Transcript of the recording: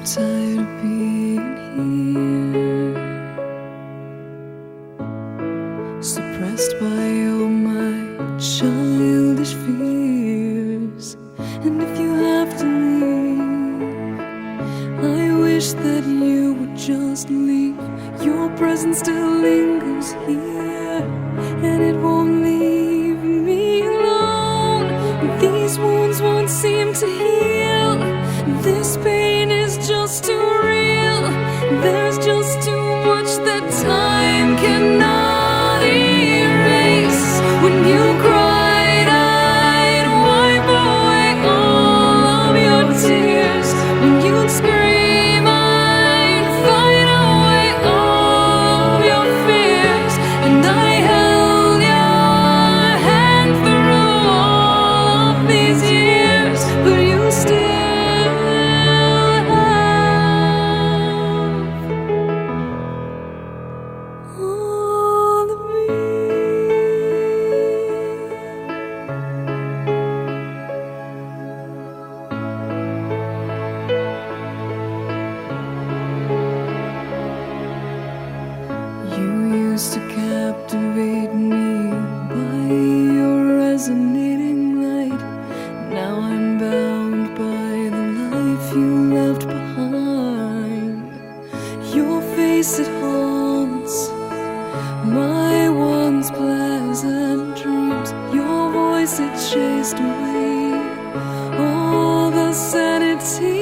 tired of being here, suppressed by all my childish fears. And if you have to leave, I wish that you would just leave. Your presence still lingers here, and it won't leave me alone. These wounds won't seem to heal. This pain is just too real. There's just too much that time cannot erase. When you cried, I'd wipe away all of your tears. When you'd scream, I'd fight away all of your fears. And I held your hand through all of these years, but you still all of me. You used to captivate me by your resonating light. Now I'm bound by the life you left behind. Your face, it haunts my once pleasant dreams. Your voice, it chased away all the sanity.